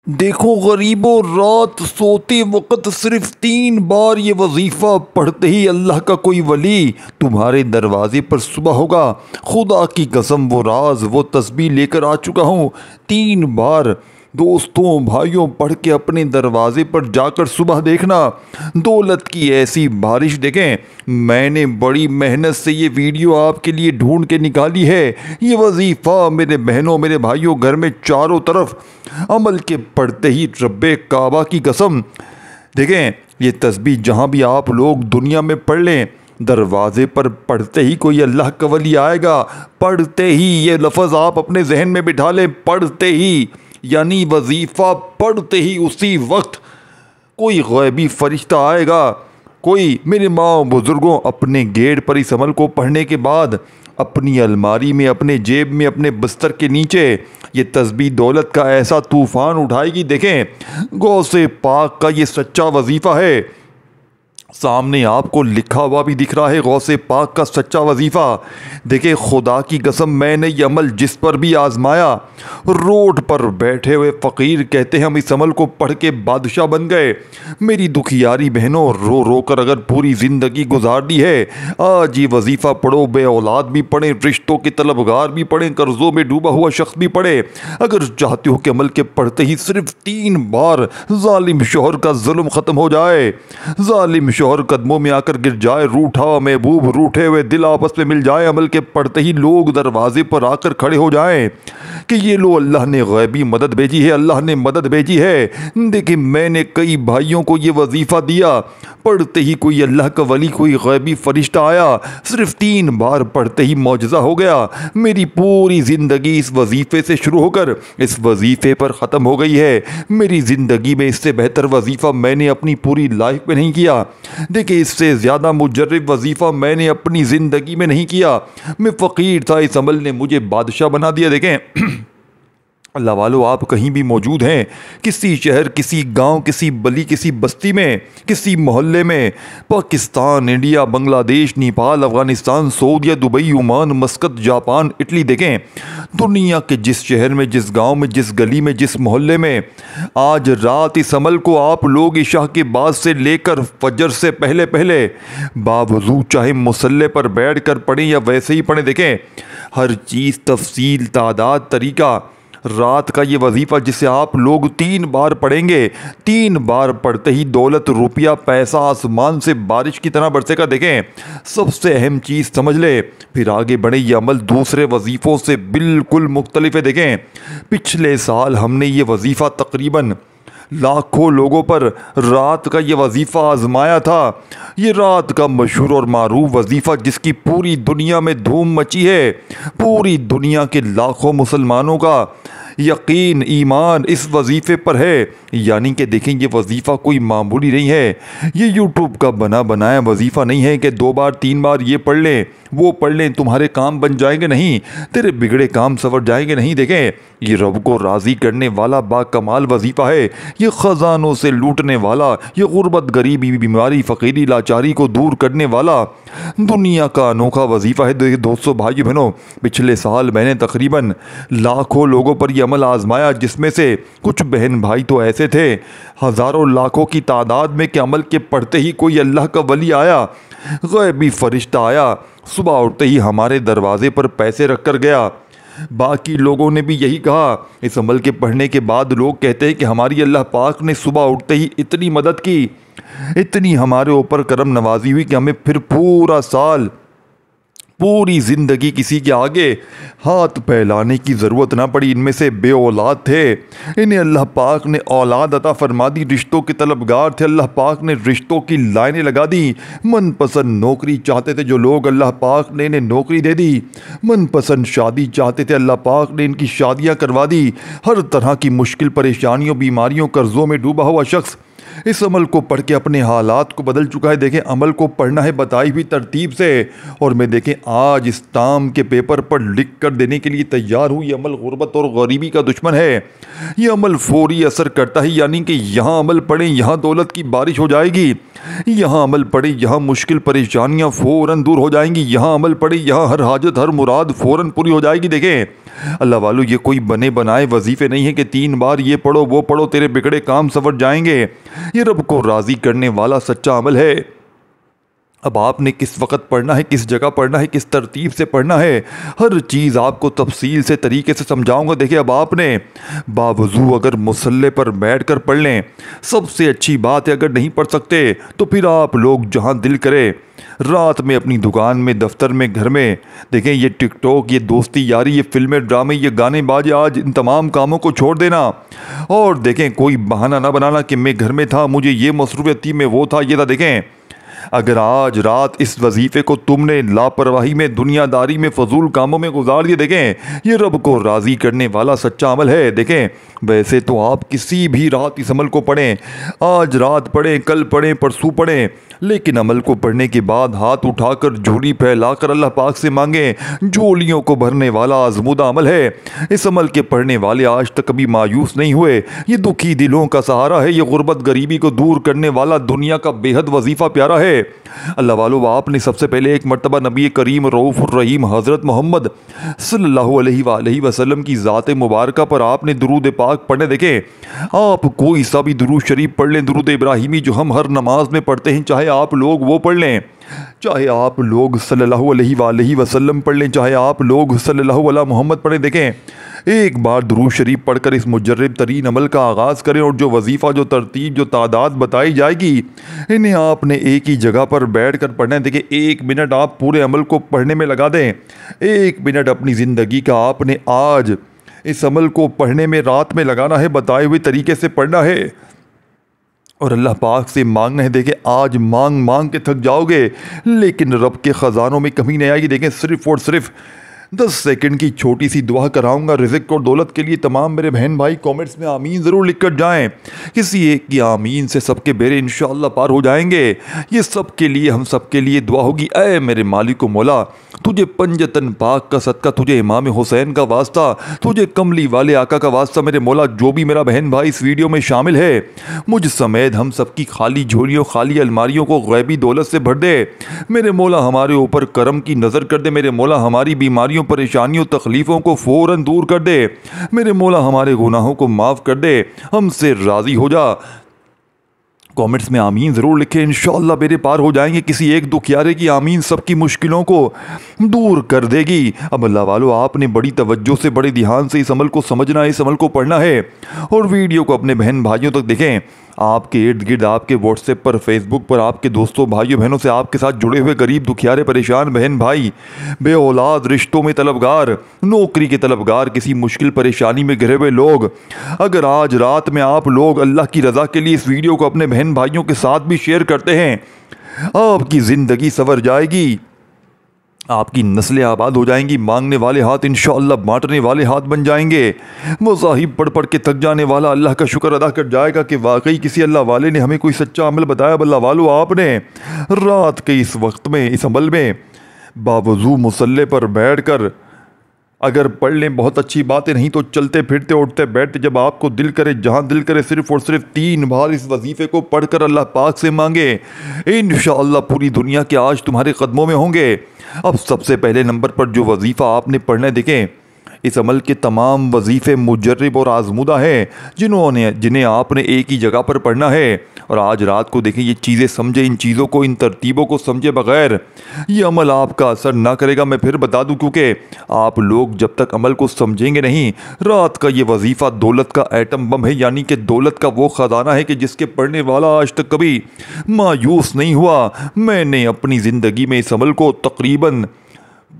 देखो गरीबों, रात सोते वक्त सिर्फ 3 बार ये वजीफ़ा पढ़ते ही अल्लाह का कोई वली तुम्हारे दरवाजे पर सुबह होगा। खुदा की कसम वो राज वो तस्बीह लेकर आ चुका हूँ। 3 बार दोस्तों भाइयों पढ़ के अपने दरवाजे पर जाकर सुबह देखना। दौलत की ऐसी बारिश देखें। मैंने बड़ी मेहनत से ये वीडियो आपके लिए ढूंढ के निकाली है। ये वजीफ़ा मेरे बहनों मेरे भाइयों घर में चारों तरफ अमल के पढ़ते ही रब्बे काबा की कसम। देखें ये तस्बीह जहाँ भी आप लोग दुनिया में पढ़ लें, दरवाजे पर पढ़ते ही कोई अल्लाह का वली आएगा। पढ़ते ही ये लफ्ज़ आप अपने जहन में बिठा लें, पढ़ते ही यानी वजीफ़ा पढ़ते ही उसी वक्त कोई गैबी फरिश्ता आएगा। कोई मेरे माँ बुज़ुर्गों अपने गेट पर इस अमल को पढ़ने के बाद अपनी अलमारी में, अपने जेब में, अपने बिस्तर के नीचे ये तस्बीह दौलत का ऐसा तूफ़ान उठाएगी। देखें गौसे पाक का ये सच्चा वजीफ़ा है। सामने आपको लिखा हुआ भी दिख रहा है गौसे पाक का सच्चा वजीफ़ा। देखिए खुदा की कसम मैंने ये अमल जिस पर भी आजमाया, रोड पर बैठे हुए फ़कीर कहते हैं हम इस अमल को पढ़ के बादशाह बन गए। मेरी दुखियारी बहनों रो रो कर अगर पूरी ज़िंदगी गुजार दी है, आज ये वजीफ़ा पढ़ो, बे औलाद भी पढ़ें, रिश्तों के तलबगार भी पढ़ें, कर्ज़ों में डूबा हुआ शख्स भी पढ़े। अगर चाहते हो कि अमल के पढ़ते ही सिर्फ 3 बार जालिम शोहर का जुल्म ख़त्म हो जाए, जालिम शोहर कदमों में आकर गिर जाए, रूठा महबूब रूठे हुए दिल आपस में मिल जाए, अमल के पढ़ते ही लोग दरवाजे पर आकर खड़े हो जाएं कि ये लो अल्लाह ने गैबी मदद भेजी है, अल्लाह ने मदद भेजी है। देखिए मैंने कई भाइयों को ये वजीफ़ा दिया, पढ़ते ही कोई अल्लाह का वली कोई गैबी फरिश्ता आया, सिर्फ 3 बार पढ़ते ही मौजज़ा हो गया। मेरी पूरी ज़िंदगी इस वजीफ़े से शुरू होकर इस वजीफ़े पर ख़त्म हो गई है। मेरी ज़िंदगी में इससे बेहतर वजीफ़ा मैंने अपनी पूरी लाइफ में नहीं किया। देखिए इससे ज़्यादा मुजर्रब वजीफ़ा मैंने अपनी ज़िंदगी में नहीं किया। मैं फ़कीर था, इस अमल ने मुझे बादशाह बना दिया। देखें अल्लाह वालों आप कहीं भी मौजूद हैं, किसी शहर, किसी गांव, किसी गली, किसी बस्ती में, किसी मोहल्ले में, पाकिस्तान, इंडिया, बांग्लादेश, नेपाल, अफ़गानिस्तान, सऊदीया, Dubai, Oman, Muscat, Japan, Italy, देखें दुनिया के जिस शहर में, जिस गांव में, जिस गली में, जिस मोहल्ले में आज रात इस अमल को आप लोग इशा के बाद से लेकर फजर से पहले पहले बावजू चाहे मुसल्ले पर बैठ कर पढ़ें या वैसे ही पढ़ें, देखें हर चीज़ तफसील, तादाद, तरीका, रात का ये वजीफ़ा जिसे आप लोग 3 बार पढ़ेंगे, 3 बार पढ़ते ही दौलत, रुपया, पैसा आसमान से बारिश की तरह बरसेगा। देखें सबसे अहम चीज़ समझ ले, फिर आगे बढ़े। ये अमल दूसरे वजीफ़ों से बिल्कुल मुख्तलिफ है। देखें पिछले साल हमने ये वजीफ़ा तकरीबन लाखों लोगों पर रात का ये वजीफ़ा आजमाया था। ये रात का मशहूर और मारूफ वजीफ़ा जिसकी पूरी दुनिया में धूम मची है, पूरी दुनिया के लाखों मुसलमानों का यकीन ईमान इस वजीफ़े पर है। यानी कि देखें ये वजीफ़ा कोई मामूली नहीं है, ये यूट्यूब का बना बनाया वजीफ़ा नहीं है कि 2 बार 3 बार ये पढ़ लें वो पढ़ लें तुम्हारे काम बन जाएंगे, नहीं, तेरे बिगड़े काम सवर जाएंगे, नहीं। देखें ये रब को राज़ी करने वाला बाकमाल वजीफ़ा है। ये ख़जानों से लूटने वाला, ये गुर्बत, गरीबी, बीमारी, फ़कीरी, लाचारी को दूर करने वाला दुनिया का अनोखा वजीफ़ा है। देखिए दोस्तों भाइयों बहनों, पिछले साल मैंने तकरीबन लाखों लोगों पर यह अमल आजमाया, जिसमें से कुछ बहन भाई तो ऐसे थे हज़ारों लाखों की तादाद में कि अमल के पढ़ते ही कोई अल्लाह का वली आया, गैबी फरिश्ता आया, सुबह उठते ही हमारे दरवाजे पर पैसे रख कर गया। बाकी लोगों ने भी यही कहा। इस अमल के पढ़ने के बाद लोग कहते हैं कि हमारी अल्लाह पाक ने सुबह उठते ही इतनी मदद की, इतनी हमारे ऊपर करम नवाजी हुई कि हमें फिर पूरा साल, पूरी ज़िंदगी किसी के आगे हाथ फैलाने की ज़रूरत ना पड़ी। इनमें से बे औलाद थे, इन्हें अल्लाह पाक ने औलाद अता फरमा दी, रिश्तों के तलबगार थे, अल्लाह पाक ने रिश्तों की लाइनें लगा दी। मनपसंद नौकरी चाहते थे जो लोग, अल्लाह पाक ने इन्हें नौकरी दे दी। मनपसंद शादी चाहते थे, अल्लाह पाक ने इनकी शादियाँ करवा दी। हर तरह की मुश्किल परेशानियों, बीमारियों, कर्ज़ों में डूबा हुआ शख्स इस अमल को पढ़ के अपने हालात को बदल चुका है। देखें अमल को पढ़ना है बताई हुई तरतीब से, और मैं देखें आज इस ताम के पेपर पर लिख कर देने के लिए तैयार हूँ। ये अमल गुर्बत और गरीबी का दुश्मन है। ये अमल फौरी असर करता है, यानी कि यहाँ अमल पढ़ें यहाँ दौलत की बारिश हो जाएगी, यहाँ अमल पढ़ें यहाँ मुश्किल परेशानियाँ फ़ौरन दूर हो जाएंगी, यहाँ अमल पढ़ें यहाँ हर हाजत हर मुराद फ़ौरन पूरी हो जाएगी। देखें अल्लाह वालो, ये कोई बने बनाए वजीफ़े नहीं है कि 3 बार ये पढ़ो वो पढ़ो तेरे बिगड़े काम संवर जाएंगे। ये रब को राज़ी करने वाला सच्चा अमल है। अब आपने किस वक़्त पढ़ना है, किस जगह पढ़ना है, किस तरतीब से पढ़ना है, हर चीज़ आपको तफसील से तरीके से समझाऊंगा। देखिए, अब आपने बावजू अगर मुसल्ले पर बैठ कर पढ़ लें, सबसे अच्छी बात है। अगर नहीं पढ़ सकते तो फिर आप लोग जहाँ दिल करे रात में अपनी दुकान में, दफ्तर में, घर में, देखें ये टिकटॉक, ये दोस्ती यारी, ये फिल्में ड्रामे, ये गाने बाजे, आज इन तमाम कामों को छोड़ देना और देखें कोई बहाना ना बनाना कि मैं घर में था, मुझे ये मसरूफियत थी, मैं वो था, ये था। देखें, अगर आज रात इस वजीफ़े को तुमने लापरवाही में, दुनियादारी में, फजूल कामों में गुजार दिए, देखें ये रब को राज़ी करने वाला सच्चा अमल है। देखें, वैसे तो आप किसी भी रात इस अमल को पढ़ें, आज रात पढ़ें, कल पढ़ें, परसों पढ़ें, लेकिन अमल को पढ़ने के बाद हाथ उठाकर झोली फैलाकर अल्लाह पाक से मांगें। झोलियों को भरने वाला आजमूदा अमल है। इस अमल के पढ़ने वाले आज तक कभी मायूस नहीं हुए। ये दुखी दिलों का सहारा है। ये गुर्बत गरीबी को दूर करने वाला दुनिया का बेहद वजीफ़ा प्यारा है। अल्लाह वालों, आपने सबसे पहले एक मरतबा नबी करीम रऊफ़ुर रहीम हज़रत मोहम्मद सल्लल्लाहु अलैहि वसल्लम की ज़ात मुबारका पर आपने दुरूद पाक पढ़ने। देखें, आप कोई सा भी दुरूद शरीफ पढ़ लें, दुरूद इब्राहिमी जो हम हर नमाज में पढ़ते हैं, चाहे आप लोग वो पढ़ लें, चाहे आप लोग सल्लल्लाहु अलैहि वसल्लम पढ़ लें, चाहे आप लोग सल्लल्लाहु अला मोहम्मद पढ़ें। देखें, एक बार दुरूद शरीफ पढ़कर इस मुजर्रब तरीन अमल का आगाज़ करें और जो वजीफ़ा, जो तरतीब, जो तादाद बताई जाएगी, इन्हें आपने एक ही जगह पर बैठ कर पढ़ना है। देखिए, 1 मिनट आप पूरे अमल को पढ़ने में लगा दें। 1 मिनट अपनी ज़िंदगी का आपने आज इस अमल को पढ़ने में, रात में लगाना है, बताए हुए तरीके से पढ़ना है और अल्लाह पाक से मांगना है। देखिए, आज मांग मांग के थक जाओगे, लेकिन रब के ख़जानों में कमी नहीं आएगी। देखें, सिर्फ़ और सिर्फ 10 सेकंड की छोटी सी दुआ कराऊंगा रिज़्क़ और दौलत के लिए। तमाम मेरे बहन भाई कमेंट्स में आमीन ज़रूर लिख कर जाएँ। किसी एक की आमीन से सबके बेरे इंशाअल्लाह पार हो जाएंगे। ये सब के लिए, हम सब के लिए दुआ होगी। ऐ मेरे मालिक मौला, तुझे पंजतन पाक का सदका, तुझे इमाम हुसैन का वास्ता, तुझे कमली वाले आका का वास्ता, मेरे मौला जो भी मेरा बहन भाई इस वीडियो में शामिल है, मुझ समेत हम सबकी खाली झोलियों, खाली अलमारियों को गैबी दौलत से भर दे। मेरे मौला हमारे ऊपर करम की नज़र कर दे। मेरे मौला हमारी बीमारियों, परेशानियों, तकलीफ़ों को फ़ौरन दूर कर दे। मेरे मौला हमारे गुनाहों को माफ़ कर दे, हमसे राज़ी हो जा। कमेंट्स में आमीन ज़रूर लिखें, इंशाअल्लाह बेरे पार हो जाएंगे। किसी एक दुखियारे की आमीन सबकी मुश्किलों को दूर कर देगी। अब अल्लाह वालों, आपने बड़ी तवज्जो से, बड़े ध्यान से इस अमल को समझना है, इस अमल को पढ़ना है और वीडियो को अपने बहन भाइयों तक देखें। आपके इर्द गिर्द, आपके व्हाट्सएप पर, फेसबुक पर, आपके दोस्तों, भाइयों, बहनों से आपके साथ जुड़े हुए गरीब, दुखियारे, परेशान बहन भाई, बे औलाद, रिश्तों में तलबगार, नौकरी के तलबगार, किसी मुश्किल परेशानी में घिरे हुए लोग, अगर आज रात में आप लोग अल्लाह की रज़ा के लिए इस वीडियो को अपने बहन भाइयों के साथ भी शेयर करते हैं, आपकी ज़िंदगी संवर जाएगी, आपकी नस्लें आबाद हो जाएंगी। मांगने वाले हाथ इंशाअल्लाह बांटने वाले हाथ बन जाएंगे। मज़ाहिब पढ़ पढ़ के थक जाने वाला अल्लाह का शुक्र अदा कर जाएगा कि वाकई किसी अल्लाह वाले ने हमें कोई सच्चा अमल बताया। अल्लाह वालों, आपने रात के इस वक्त में, इस अमल में बावजू मुसल्ले पर बैठ कर अगर पढ़ लें बहुत अच्छी बात है, नहीं तो चलते फिरते, उठते बैठते, जब आपको दिल करे, जहाँ दिल करे, सिर्फ़ और सिर्फ 3 बार इस वजीफ़े को पढ़कर अल्लाह पाक से मांगे। इंशाअल्लाह पूरी दुनिया के आज तुम्हारे कदमों में होंगे। अब सबसे पहले नंबर पर जो वजीफ़ा आपने पढ़ना है, देखें इस अमल के तमाम वजीफ़े मुजर्रब और आजमुदा हैं, जिन्हें आपने एक ही जगह पर पढ़ना है। और आज रात को देखें, ये चीज़ें समझे, इन चीज़ों को, इन तरतीबों को समझे बगैर ये अमल आपका असर ना करेगा। मैं फिर बता दूं, क्योंकि आप लोग जब तक अमल को समझेंगे नहीं, रात का ये वजीफ़ा दौलत का एटम बम है, यानी कि दौलत का वो ख़जाना है कि जिसके पढ़ने वाला आज तक कभी मायूस नहीं हुआ। मैंने अपनी ज़िंदगी में इस अमल को तकरीबन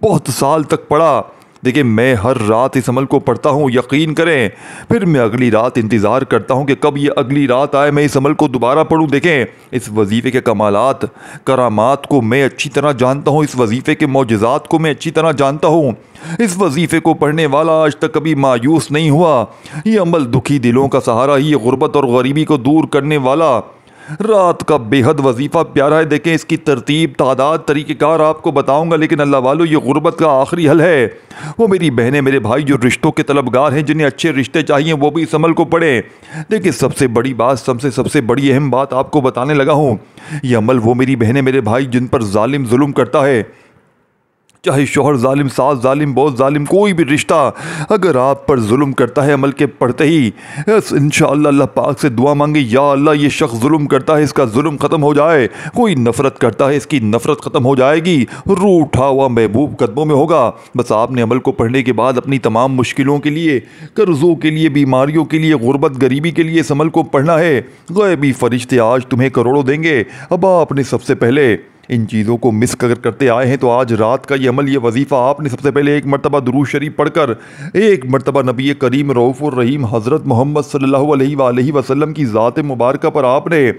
बहुत साल तक पढ़ा। देखिए, मैं हर रात इस अमल को पढ़ता हूँ, यकीन करें, फिर मैं अगली रात इंतज़ार करता हूँ कि कब ये अगली रात आए, मैं इस अमल को दोबारा पढ़ूँ। देखें, इस वजीफ़े के कमालात, करामात को मैं अच्छी तरह जानता हूँ, इस वजीफ़े के मौजज़ात को मैं अच्छी तरह जानता हूँ। इस वजीफ़े को पढ़ने वाला आज तक कभी मायूस नहीं हुआ। ये अमल दुखी दिलों का सहारा, ये गुर्बत और गरीबी को दूर करने वाला रात का बेहद वजीफ़ा प्यारा है। देखें, इसकी तरतीब, तादाद, तरीक़ेकार आपको बताऊंगा, लेकिन अल्लाह वालों, ये गुर्बत का आखिरी हल है। वो मेरी बहनें, मेरे भाई जो रिश्तों के तलबगार हैं, जिन्हें अच्छे रिश्ते चाहिए, वो भी इस अमल को पढ़ें। देखिए, सबसे बड़ी बात, सबसे बड़ी अहम बात आपको बताने लगा हूँ। ये अमल वो मेरी बहनें, मेरे भाई जिन पर जालिम जुल्म करता है, चाहे शोहर जालिम, सास जालिम, बॉस जालिम, कोई भी रिश्ता अगर आप पर जुल्म करता है अमल के पढ़ते ही, इंशाअल्लाह अल्लाह पाक से दुआ मांगे, या अल्लाह ये शख्स जुल्म करता है इसका जुल्म ख़त्म हो जाए, कोई नफ़रत करता है इसकी नफ़रत ख़त्म हो जाएगी, रूठा हुआ महबूब कदमों में होगा। बस आपने अमल को पढ़ने के बाद अपनी तमाम मुश्किलों के लिए, कर्ज़ों के लिए, बीमारियों के लिए, गुर्बत गरीबी के लिए इस अमल को पढ़ना है। गैबी फरिश्ते आज तुम्हें करोड़ों देंगे। अब आपने सबसे पहले इन चीज़ों को मिस अगर करते आए हैं तो आज रात का ये अमल, ये वजीफ़ा आपने सबसे पहले एक मरतबा दुरूद शरीफ पढ़कर, एक मरतबा नबी करीम रऊफ़ुर रहीम हज़रत मोहम्मद सल्लल्लाहु अलैहि वसल्लम की ज़ात मुबारक पर आपने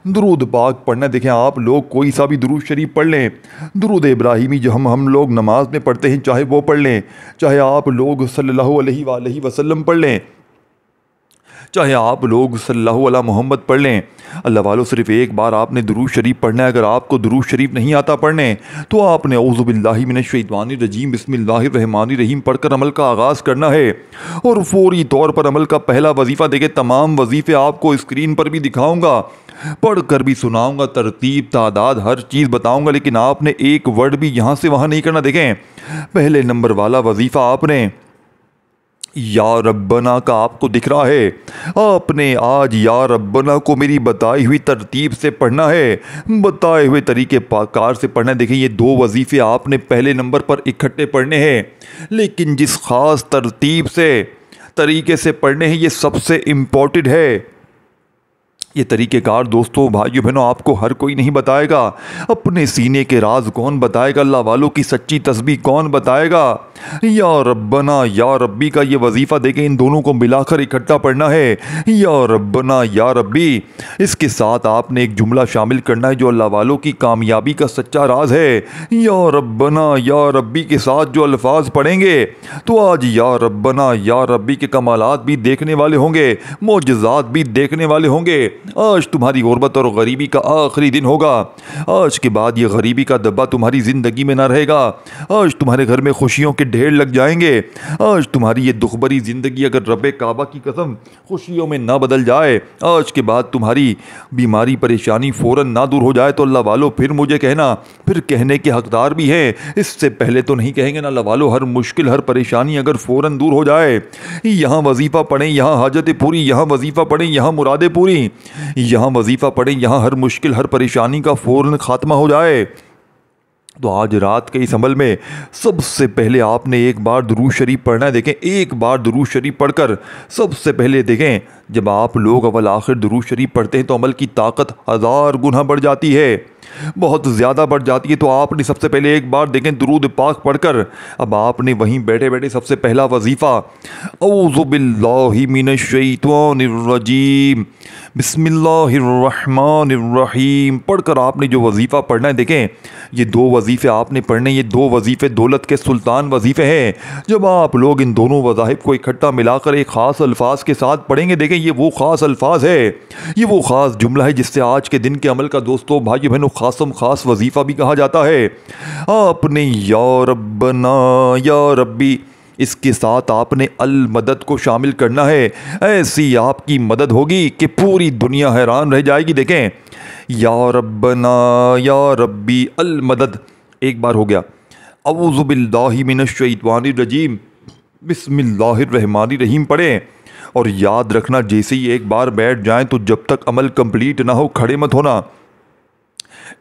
दुरूद पाक पढ़ना। देखें, आप लोग कोई सा भी दुरूद शरीफ पढ़ लें, दुरूद इब्राहिमी जो हम लोग नमाज में पढ़ते हैं, चाहे वो पढ़ लें, चाहे आप लोग सल्लल्लाहु अलैहि वसल्लम पढ़ लें, चाहे आप लोग सल्लल्लाहु अला मोहम्मद पढ़ लें। अल्लाह वालों, सिर्फ एक बार आपने दुरूद शरीफ पढ़ना है। अगर आपको दुरूद शरीफ नहीं आता पढ़ने तो आपने औज़ु बिल्लाहि मिनश शैतानिर रजीम बिस्मिल्लाहिर रहमानिर रहीम पढ़कर अमल का आगाज़ करना है। और फौरी तौर पर अमल का पहला वजीफ़ा देखे, तमाम वजीफ़े आपको स्क्रीन पर भी दिखाऊंगा, पढ़ कर भी सुनाऊंगा, तरतीब, तादाद, हर चीज़ बताऊंगा, लेकिन आपने एक वर्ड भी यहाँ से वहाँ नहीं करना। देखें, पहले नंबर वाला वजीफ़ा आपने या रब्बना का आपको दिख रहा है, आपने आज या रब्बना को मेरी बताई हुई तरतीब से पढ़ना है, बताए हुए तरीके कार से पढ़ना है। देखिए, ये दो वजीफ़े आपने पहले नंबर पर इकट्ठे पढ़ने हैं, लेकिन जिस ख़ास तरतीब से, तरीके से पढ़ने हैं, ये सबसे इम्पोर्टेंट है। ये तरीक़ेकार दोस्तों, भाइयों बहनों, आपको हर कोई नहीं बताएगा। अपने सीने के राज कौन बताएगा? अल्लाह वालों की सच्ची तस्बीह कौन बताएगा? या रब्बना या रब्बी का ये वजीफ़ा देखें, इन दोनों को मिलाकर इकट्ठा पढ़ना है। या रब्बना या रब्बी, इसके साथ आपने एक जुमला शामिल करना है जो अल्लाह वालों की कामयाबी का सच्चा राज है। या रब्बना या रब्बी के साथ जो अल्फाज पढ़ेंगे तो आज या रब्बना या रब्बी के कमालात भी देखने वाले होंगे, मोजज़ात भी देखने वाले होंगे। आज तुम्हारी गुर्बत और गरीबी का आखिरी दिन होगा। आज के बाद ये गरीबी का दब्बा तुम्हारी ज़िंदगी में ना रहेगा। आज तुम्हारे घर में खुशियों के ढेर लग जाएंगे। आज तुम्हारी ये दुखभरी ज़िंदगी अगर रब्बे काबा की कसम खुशियों में ना बदल जाए, आज के बाद तुम्हारी बीमारी परेशानी फ़ौरन ना दूर हो जाए तो अल्लाह वालों फिर मुझे कहना, फिर कहने के हकदार भी हैं। इससे पहले तो नहीं कहेंगे ना अल्लाह वालों। हर मुश्किल, हर परेशानी अगर फ़ौरन दूर हो जाए, यहाँ वजीफ़ा पढ़ें, यहाँ हाजतें पूरी, यहाँ वजीफ़ा पढ़ें, यहाँ मुरादें पूरी, यहाँ वजीफ़ा पढ़ें, यहाँ हर मुश्किल, हर परेशानी का फ़ौरन ख़ात्मा हो जाए। तो आज रात के इस अमल में सबसे पहले आपने एक बार दुरूद शरीफ पढ़ना है। देखें, एक बार दुरूद शरीफ पढ़कर सबसे पहले देखें, जब आप लोग अव्वल आखिर दुरूद शरीफ पढ़ते हैं तो अमल की ताकत 1000 गुना बढ़ जाती है, बहुत ज़्यादा बढ़ जाती है। तो आपने सबसे पहले एक बार देखें दुरूद पाक पढ़कर, अब आपने वहीं बैठे बैठे सबसे पहला वजीफ़ा औज़ु बिल्लाहि मिनश शैतानिर रजीम बिस्मिल्लाहिर्रहमानिर्रहीम पढ़कर आपने जो वजीफ़ा पढ़ना है। देखें, ये दो वजीफ़े आपने पढ़ने, ये दो वजीफ़े दौलत के सुल्तान वजीफ़े हैं। जब आप लोग इन दोनों वज़ाहिब को इकट्ठा मिलाकर एक ख़ास अल्फाज के साथ पढ़ेंगे, देखें ये वो ख़ास अल्फाज है, ये वो ख़ास जुमला है जिससे आज के दिन के अमल का दोस्तों, भाई बहनों, ख़ासम ख़ास वजीफ़ा भी कहा जाता है। आपने या रब्बना या रब्बी, इसके साथ आपने अल मदद को शामिल करना है। ऐसी आपकी मदद होगी कि पूरी दुनिया हैरान रह जाएगी। देखें, या रब्बना या रब्बी अल मदद एक बार हो गया। औज़ु बिल्लाहि मिनश शैतानिर रजीम बिस्मिल्लाहिर रहमानिर रहीम पढ़ें। और याद रखना, जैसे ही एक बार बैठ जाएं तो जब तक अमल कंप्लीट ना हो खड़े मत होना।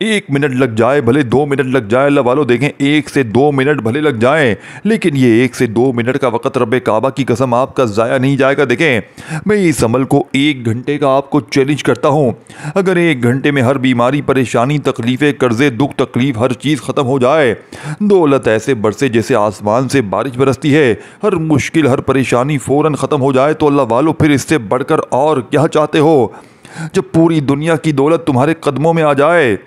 1 मिनट लग जाए, भले 2 मिनट लग जाए, अल्लाह वालों देखें 1 से 2 मिनट भले लग जाएं, लेकिन ये 1 से 2 मिनट का वक़्त रब्बे काबा की कसम आपका ज़ाया नहीं जाएगा। देखें, मैं इस अमल को 1 घंटे का आपको चैलेंज करता हूँ। अगर 1 घंटे में हर बीमारी, परेशानी, तकलीफ़ें, कर्ज़े, दुख, तकलीफ़, हर चीज़ ख़त्म हो जाए, दौलत ऐसे बरसे जैसे आसमान से बारिश बरसती है, हर मुश्किल, हर परेशानी फ़ौरन ख़त्म हो जाए, तो अल्लाह वालों फिर इससे बढ़कर और क्या चाहते हो? जब पूरी दुनिया की दौलत तुम्हारे कदमों में आ जाए,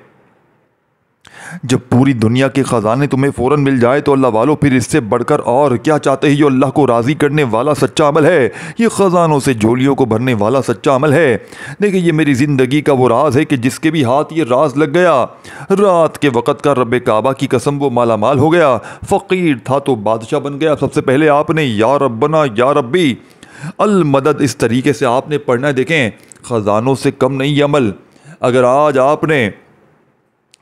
जब पूरी दुनिया के ख़जाने तुम्हें फ़ौरन मिल जाए, तो अल्लाह वालों फिर इससे बढ़कर और क्या चाहते हैं? जो अल्लाह को राज़ी करने वाला सच्चा अमल है, ये ख़जानों से झोलियों को भरने वाला सच्चा अमल है। देखिए, ये मेरी ज़िंदगी का वो राज है कि जिसके भी हाथ ये राज लग गया, रात के वक़्त का रब्बे काबा की कसम वो माला माल हो गया। फ़कीर था तो बादशाह बन गया। सबसे पहले आपने या रब्बना या रब्बी अल मदद इस तरीके से आपने पढ़ना है। देखें, ख़जानों से कम नहीं अमल। अगर आज आपने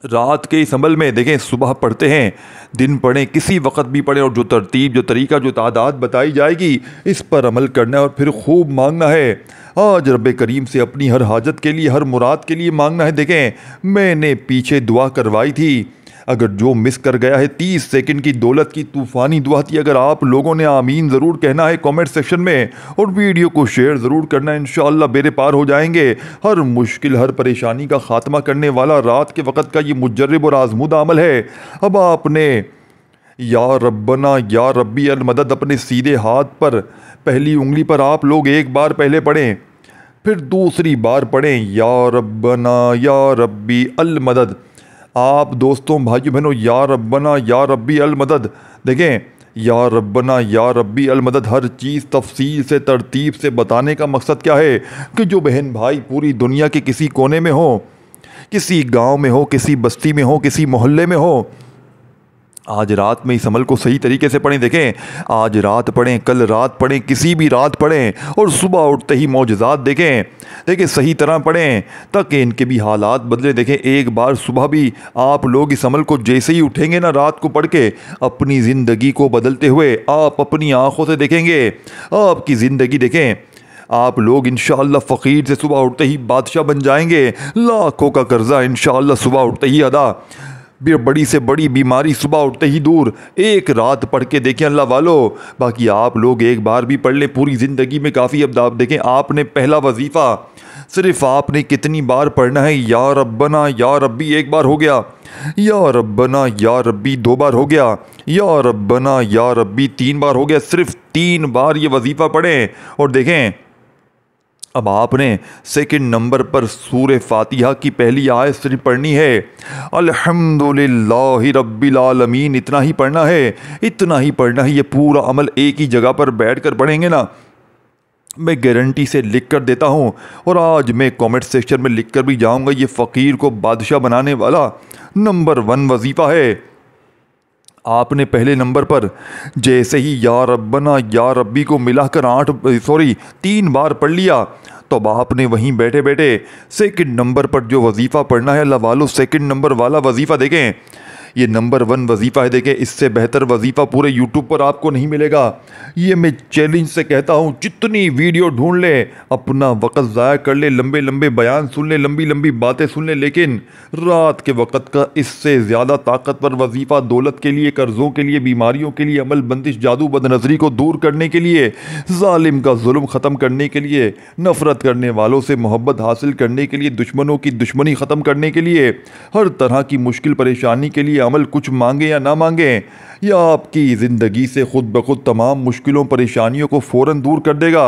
रात के इस अमल में देखें, सुबह पढ़ते हैं, दिन पढ़ें, किसी वक्त भी पढ़ें, और जो तरतीब, जो तरीका, जो तादाद बताई जाएगी इस पर अमल करना है और फिर खूब मांगना है। आज रब्बे करीम से अपनी हर हाजत के लिए, हर मुराद के लिए मांगना है। देखें, मैंने पीछे दुआ करवाई थी, अगर जो मिस कर गया है 30 सेकंड की दौलत की तूफ़ानी दुआ थी, अगर आप लोगों ने आमीन ज़रूर कहना है कमेंट सेक्शन में और वीडियो को शेयर ज़रूर करना है, इंशाअल्लाह बेरे पार हो जाएंगे। हर मुश्किल, हर परेशानी का ख़ात्मा करने वाला रात के वक़्त का ये मुजर्रिब और आज़मूदा अमल है। अब आपने या रब्बना या रब्बी अल मदद अपने सीधे हाथ पर पहली उंगली पर आप लोग एक बार पहले पढ़ें, फिर दूसरी बार पढ़ें या रब्बना या रब्बी अल मदद। आप दोस्तों, भाइयों बहनों, या रब्बना या रब्बी अल मदद, देखें, या रब्बना या रब्बी अल मदद हर चीज़ तफसील से, तरतीब से बताने का मकसद क्या है कि जो बहन भाई पूरी दुनिया के किसी कोने में हो, किसी गांव में हो, किसी बस्ती में हो, किसी मोहल्ले में हो, आज रात में इस अमल को सही तरीके से पढ़ें। देखें, आज रात पढ़ें, कल रात पढ़ें, किसी भी रात पढ़ें और सुबह उठते ही मौजज़ात देखें, सही तरह पढ़ें ताकि इनके भी हालात बदले। देखें, एक बार सुबह भी आप लोग इस अमल को जैसे ही उठेंगे ना रात को पढ़ के, अपनी ज़िंदगी को बदलते हुए आप अपनी आँखों से देखेंगे। आपकी ज़िंदगी देखें, आप लोग इंशाअल्लाह फ़कीर से सुबह उठते ही बादशाह बन जाएंगे। लाखों का कर्जा इंशाअल्लाह सुबह उठते ही अदा, बड़ी से बड़ी बीमारी सुबह उठते ही दूर। एक रात पढ़ के देखें अल्लाह वालों, बाकी आप लोग एक बार भी पढ़ लें, पूरी ज़िंदगी में काफ़ी। अब आप देखें, आपने पहला वजीफ़ा सिर्फ आपने कितनी बार पढ़ना है, या रब्बना या रब्बी एक बार हो गया, या रब्बना या रब्बी 2 बार हो गया, या रब्बना या रब्बी 3 बार हो गया। सिर्फ 3 बार ये वजीफ़ा पढ़ें और देखें, अब आपने सेकंड नंबर पर सूरे फातिहा की पहली आयत सिर्फ पढ़नी है, अल्हम्दुलिल्लाहि रब्बिल आलमीन, इतना ही पढ़ना है, इतना ही पढ़ना है। ये पूरा अमल एक ही जगह पर बैठकर पढ़ेंगे ना, मैं गारंटी से लिख कर देता हूँ और आज मैं कमेंट सेक्शन में लिख कर भी जाऊँगा, ये फ़कीर को बादशाह बनाने वाला नंबर 1 वजीफ़ा है। आपने पहले नंबर पर जैसे ही या रब्बना या रब्बी को मिलाकर 3 बार पढ़ लिया, तो अब आपने वहीं बैठे बैठे सेकंड नंबर पर जो वजीफ़ा पढ़ना है अल्लाह वालों, सेकंड नंबर वाला वजीफ़ा देखें, ये नंबर 1 वजीफ़ा है। देखें, इससे बेहतर वजीफ़ा पूरे यूट्यूब पर आपको नहीं मिलेगा। ये मैं चैलेंज से कहता हूँ, जितनी वीडियो ढूंढ ले, अपना वक़्त ज़ाया कर ले, लंबे लंबे बयान सुन ले, लंबी लंबी बातें सुन ले, लेकिन रात के वक़्त का इससे ज़्यादा ताकतवर वजीफ़ा दौलत के लिए, कर्ज़ों के लिए, बीमारियों के लिए, अमल बंदिश, जादू बदनज़री को दूर करने के लिए, ज़ालिम का जुल्म ख़त्म करने के लिए, नफ़रत करने वालों से मोहब्बत हासिल करने के लिए, दुश्मनों की दुश्मनी ख़त्म करने के लिए, हर तरह की मुश्किल परेशानी के लिए अमल, कुछ मांगे या ना मांगे, या आपकी ज़िंदगी से खुद ब खुद तमाम मुश्किलों परेशानियों को फ़ौरन दूर कर देगा।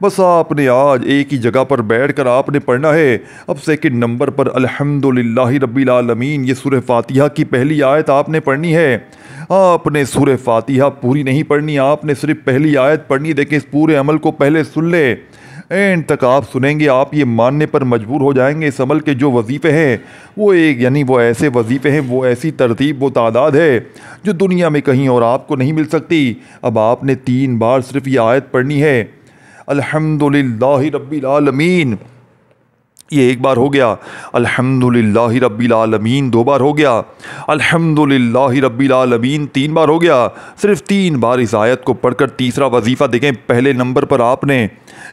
बस आपने आज एक ही जगह पर बैठकर आपने पढ़ना है। अब सेकंड नंबर पर अल्हम्दुलिल्लाहि रब्बिल आलमीन, ये सूरह फातिहा की पहली आयत आपने पढ़नी है। आपने सूरह फातिहा पूरी नहीं पढ़नी, आपने सिर्फ पहली आयत पढ़नी। देखें, इस पूरे अमल को पहले सुन ले, एंड तक आप सुनेंगे, आप ये मानने पर मजबूर हो जाएंगे, इस अमल के जो वजीफ़े हैं वो वो ऐसे वजीफ़े हैं, वो ऐसी तरतीब, वो तादाद है जो दुनिया में कहीं और आपको नहीं मिल सकती। अब आपने 3 बार सिर्फ ये आयत पढ़नी है, अल्हम्दुलिल्लाहि रब्बिल आलमीन, ये एक बार हो गया, अल्हम्दुलिल्लाहि रब्बिल आलमीन 2 बार हो गया, अल्हम्दुलिल्लाहि रब्बिल आलमीन 3 बार हो गया। सिर्फ 3 बार इस आयत को पढ़कर तीसरा वजीफ़ा देखें, पहले नंबर पर आपने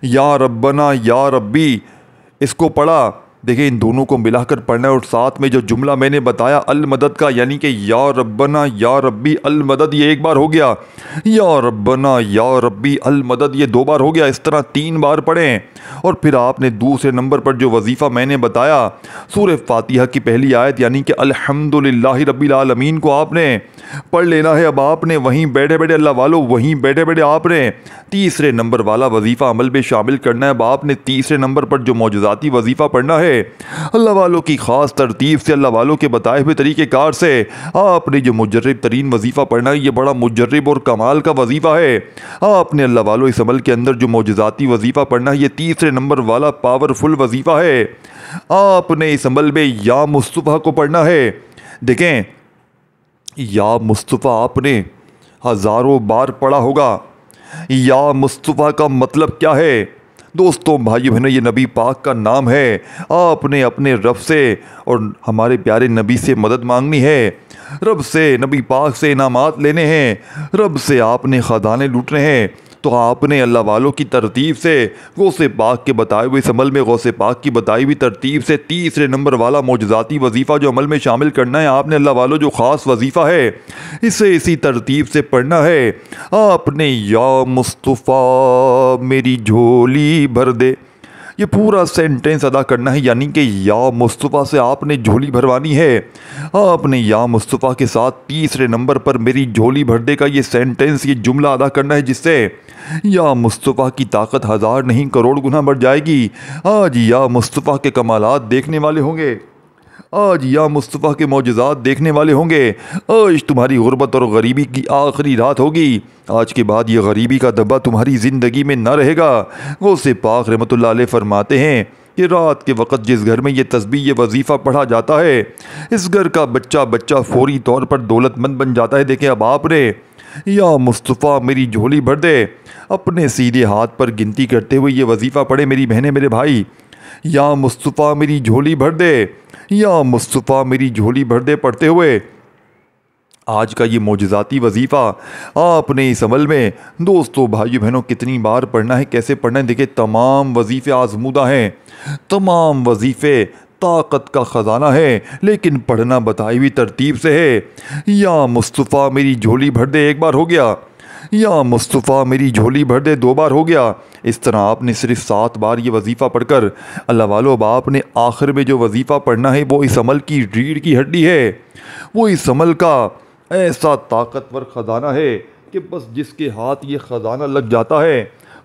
या रब्बना या रब्बी इसको पढ़ा। देखिए, इन दोनों को मिलाकर पढ़ना है और साथ में जो जुमला मैंने बताया अल मदद का, यानी कि या रब्बना या रब्बी अल मदद, ये एक बार हो गया, या रब्बना या रब्बी अल मदद ये 2 बार हो गया। इस तरह 3 बार पढ़ें और फिर आपने दूसरे नंबर पर जो वजीफ़ा मैंने बताया सूरह फातिहा की पहली आयत, यानी कि अल्हम्दुलिल्लाहि रब्बिल आलमीन को आपने पढ़ लेना है। अब आपने वहीं बैठे बैठे अल्लाह वालों, वहीं बैठे बैठे आपने तीसरे नंबर वाला वजीफ़ा अमल में शामिल करना है। अब आपने तीसरे नंबर पर जो मौजूदाती वजीफ़ा पढ़ना है अल्लाह वालों की ख़ास तरतीब से, अल्लाह वालों के बताए हुए तरीक़ेकार से आपने जो मुजर्रिब तरीन वजीफ़ा पढ़ना है, ये बड़ा मुजर्रिब और कमाल का वजीफ़ा है। आपने अल्लाह वालों इस अमल के अंदर जो मौजूदाती वजीफ़ा पढ़ना है, ये तीसरे नंबर वाला पावरफुल वजीफ़ा है। आपने इस अमल में या मुस्तफ़ा को पढ़ना है। देखें, या मुस्तफ़ा आपने हज़ारों बार पढ़ा होगा। या मुस्तफ़ा का मतलब क्या है? दोस्तों भाइयों बहनों, ये नबी पाक का नाम है। आपने अपने रब से और हमारे प्यारे नबी से मदद मांगनी है, रब से, नबी पाक से इनामात लेने हैं, रब से आपने ख़जाने लूटने हैं। तो आपने अल्लाह वालों की तरतीब से, गौसे पाक के बताए हुए इस अमल में गौसे पाक की बताई हुई तरतीब से तीसरे नंबर वाला मौजज़ाती वजीफ़ा जो अमल में शामिल करना है, आपने अल्लाह वालों जो ख़ास वजीफ़ा है इसे इसी तरतीब से पढ़ना है। आपने या मुस्तफ़ा मेरी झोली भर दे, ये पूरा सेंटेंस अदा करना है, यानी कि या मुस्तफ़ा से आपने झोली भरवानी है। आपने या मुस्तफ़ा के साथ तीसरे नंबर पर मेरी झोली भर दे का ये सेंटेंस, ये जुमला अदा करना है, जिससे या मुस्तफ़ा की ताकत हज़ार नहीं करोड़ गुना बढ़ जाएगी। आज या मुस्तफ़ा के कमालात देखने वाले होंगे, आज या मुस्तफ़ा के मौजज़ात देखने वाले होंगे। आज तुम्हारी गुर्बत और गरीबी की आखिरी रात होगी। आज के बाद ये गरीबी का दब्बा तुम्हारी ज़िंदगी में ना रहेगा। गौसे पाक रहमतुल्लाह अलैह फरमाते हैं कि रात के वक़्त जिस घर में ये तस्बीह, ये वजीफ़ा पढ़ा जाता है, इस घर का बच्चा बच्चा फौरी तौर पर दौलतमंद बन जाता है। देखें, अब आपने या मुस्तफ़ा मेरी झोली भर दे अपने सीधे हाथ पर गिनती करते हुए ये वजीफ़ा पढ़े मेरी बहनें, मेरे भाई। या मुस्तफ़ा मेरी झोली भर दे, या मुस्तफ़ा मेरी झोली भर दे पढ़ते हुए आज का ये मौजज़ाती वजीफ़ा आपने इस अमल में दोस्तों भाइयों बहनों कितनी बार पढ़ना है, कैसे पढ़ना है। देखिए, तमाम वजीफ़े आजमूदा हैं, तमाम वजीफ़े ताकत का ख़जाना है, लेकिन पढ़ना बताई हुई तरतीब से है। या मुस्तफ़ा मेरी झोली भर दे एक बार हो गया, या मुस्तफ़ा मेरी झोली भर दे दो बार हो गया। इस तरह आपने सिर्फ 7 बार ये वजीफ़ा पढ़कर अल्लाह वालों, अब आपने आखिर में जो वजीफ़ा पढ़ना है वो इस अमल की रीढ़ की हड्डी है, वो इस अमल का ऐसा ताकतवर ख़जाना है कि बस जिसके हाथ ये ख़जाना लग जाता है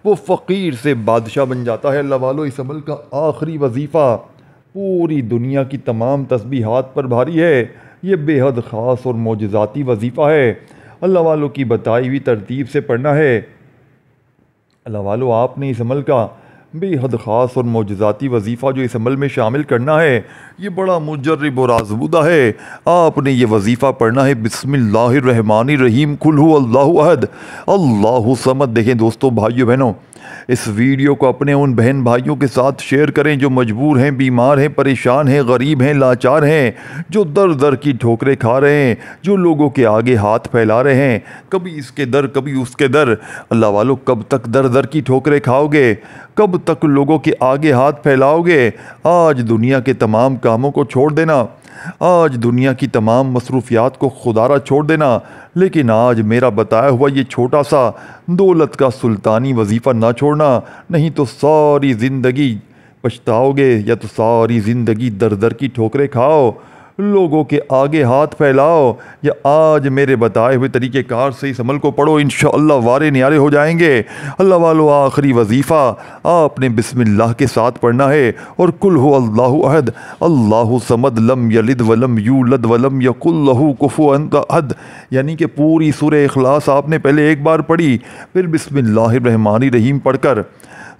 वो फ़कीर से बादशाह बन जाता है। अल्लाह वालों, इस अमल का आखिरी वजीफ़ा पूरी दुनिया की तमाम तस्बीहात पर भारी है। ये बेहद ख़ास और मौजज़ाती वजीफ़ा है, अल्लाह वालों की बताई हुई तरतीब से पढ़ना है। अल्लाह वालों, आपने इस अमल का बेहद ख़ास और मौजज़ाती वजीफ़ा जो इस अमल में शामिल करना है, ये बड़ा मुजर्रब और आज़मूदा है। आपने ये वजीफ़ा पढ़ना है बिस्मिल्लाहिर्रहमानिर्रहीम, कुल हु अल्लाहु अहद अल्लाहु समद। देखें दोस्तों भाइयों बहनों, इस वीडियो को अपने उन बहन भाइयों के साथ शेयर करें जो मजबूर हैं, बीमार हैं, परेशान हैं, गरीब हैं, लाचार हैं, जो दर दर की ठोकरें खा रहे हैं, जो लोगों के आगे हाथ फैला रहे हैं, कभी इसके दर कभी उसके दर। अल्लाह वालों, कब तक दर दर की ठोकरें खाओगे, कब तक लोगों के आगे हाथ फैलाओगे। आज दुनिया के तमाम कामों को छोड़ देना, आज दुनिया की तमाम मसरूफियात को खुदारा छोड़ देना, लेकिन आज मेरा बताया हुआ ये छोटा सा दौलत का सुल्तानी वजीफ़ा ना छोड़ना, नहीं तो सारी ज़िंदगी पछताओगे, या तो सारी ज़िंदगी दर दर की ठोकरें खाओ, लोगों के आगे हाथ फैलाओ, या आज मेरे बताए हुए तरीक़ेकार से इस अमल को पढ़ो, इंशाअल्लाह वारे न्यारे हो जाएंगे। अल्लाह वालों, आखिरी वजीफ़ा आपने बिस्मिल्लाह के साथ पढ़ना है और कुल हु अल्लाहु अहद अल्लाहु समद लम यलिद वलम यूलद वलम यकुल लहू कुफुवन अहद, यानी कि पूरी सूरह इखलास आपने पहले एक बार पढ़ी, फिर बिस्मिल्लाहिर्रहमानिर्रहीम पढ़कर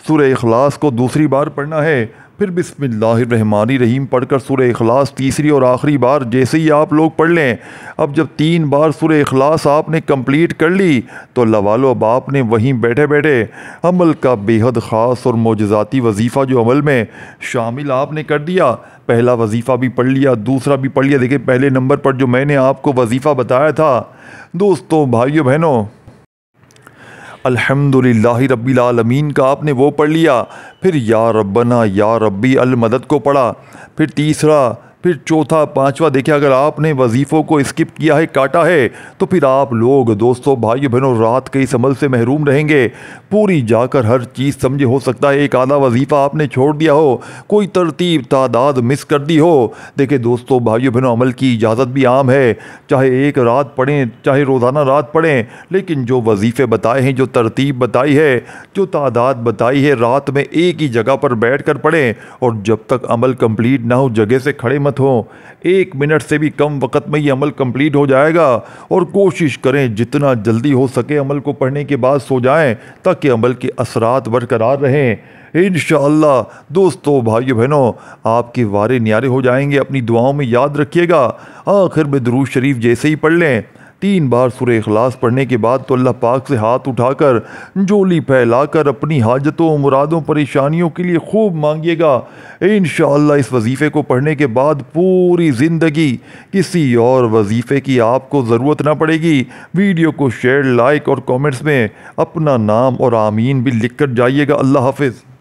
सूरह इखलास को दूसरी बार पढ़ना है, फिर बिस्मिल्लाहिर्रहमानिर्रहीम पढ़कर सूरह इखलास तीसरी और आखिरी बार जैसे ही आप लोग पढ़ लें। अब जब 3 बार सूरह इखलास आपने कंप्लीट कर ली तो अल्लाह वालों, अब आपने वहीं बैठे बैठे अमल का बेहद ख़ास और मौजज़ाती वजीफ़ा जो अमल में शामिल आपने कर दिया, पहला वजीफ़ा भी पढ़ लिया, दूसरा भी पढ़ लिया। देखिए, पहले नंबर पर जो मैंने आपको वजीफ़ा बताया था दोस्तों भाइयों बहनों, अल्हम्दुलिल्लाहि रब्बिल आलमीन का आपने वो पढ़ लिया, फिर या रब्बना या रब्बी अल मदद को पढ़ा, फिर तीसरा, फिर चौथा, पांचवा। देखिए, अगर आपने वजीफ़ों को स्किप किया है, काटा है, तो फिर आप लोग दोस्तों भाइयों बहनों रात के इस अमल से महरूम रहेंगे। पूरी जाकर हर चीज़ समझे, हो सकता है एक आधा वजीफ़ा आपने छोड़ दिया हो, कोई तरतीब तादाद मिस कर दी हो। देखिए दोस्तों भाइयों बहनों, अमल की इजाज़त भी आम है, चाहे एक रात पढ़ें, चाहे रोज़ाना रात पढ़ें, लेकिन जो वजीफ़े बताए हैं, जो तरतीब बताई है, जो तादाद बताई है, रात में एक ही जगह पर बैठ कर पढ़ें, और जब तक अमल कंप्लीट ना हो जगह से खड़े मत हो। 1 मिनट से भी कम वक़्त में ये अमल कंप्लीट हो जाएगा। और कोशिश करें जितना जल्दी हो सके अमल को पढ़ने के बाद सो जाएं, ताकि अमल के असरात बरकरार रहें। इंशाअल्लाह दोस्तों भाइयों बहनों, आपके वारे न्यारे हो जाएंगे। अपनी दुआओं में याद रखिएगा। आखिर में दुरूद शरीफ जैसे ही पढ़ लें, 3 बार सूरह इखलास पढ़ने के बाद तो अल्लाह पाक से हाथ उठाकर झोली फैलाकर अपनी हाजतों, मुरादों, परेशानियों के लिए खूब मांगिएगा। इंशाअल्लाह इस वजीफ़े को पढ़ने के बाद पूरी ज़िंदगी किसी और वजीफ़े की आपको ज़रूरत ना पड़ेगी। वीडियो को शेयर, लाइक और कमेंट्स में अपना नाम और आमीन भी लिख कर जाइएगा। अल्लाह हाफिज़।